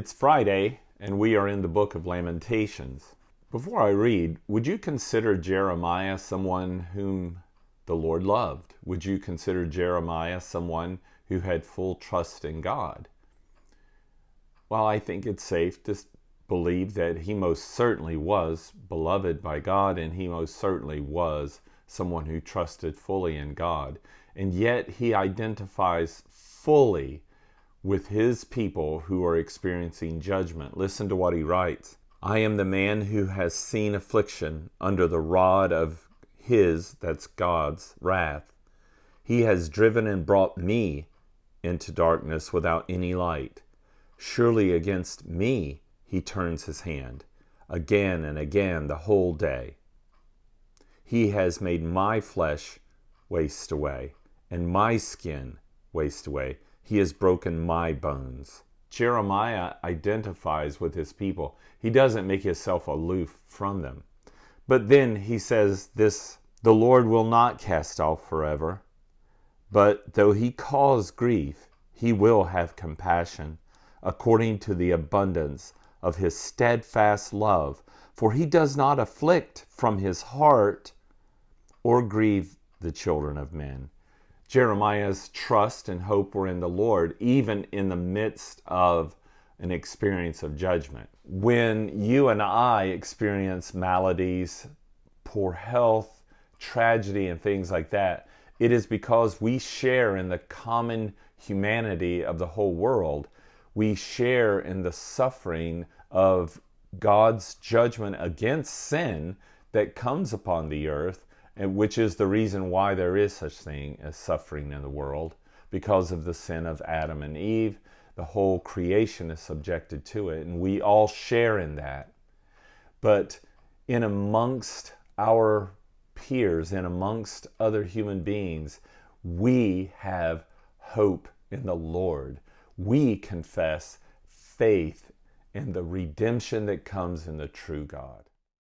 It's Friday, and we are in the book of Lamentations. Before I read, would you consider Jeremiah someone whom the Lord loved? Would you consider Jeremiah someone who had full trust in God? Well, I think it's safe to believe that he most certainly was beloved by God, and he most certainly was someone who trusted fully in God. And yet he identifies fully with his people who are experiencing judgment. Listen to what he writes. I am the man who has seen affliction under the rod of his, that's God's, wrath. He has driven and brought me into darkness without any light. Surely against me he turns his hand, again and again the whole day. He has made my flesh waste away, and my skin waste away. He has broken my bones. Jeremiah identifies with his people. He doesn't make himself aloof from them. But then he says this, the Lord will not cast off forever, but though he cause grief, he will have compassion, according to the abundance of his steadfast love. For he does not afflict from his heart or grieve the children of men. Jeremiah's trust and hope were in the Lord, even in the midst of an experience of judgment. When you and I experience maladies, poor health, tragedy, and things like that, it is because we share in the common humanity of the whole world. We share in the suffering of God's judgment against sin that comes upon the earth, and which is the reason why there is such thing as suffering in the world. Because of the sin of Adam and Eve, the whole creation is subjected to it, and we all share in that. But in amongst our peers, in amongst other human beings, we have hope in the Lord. We confess faith in the redemption that comes in the true God.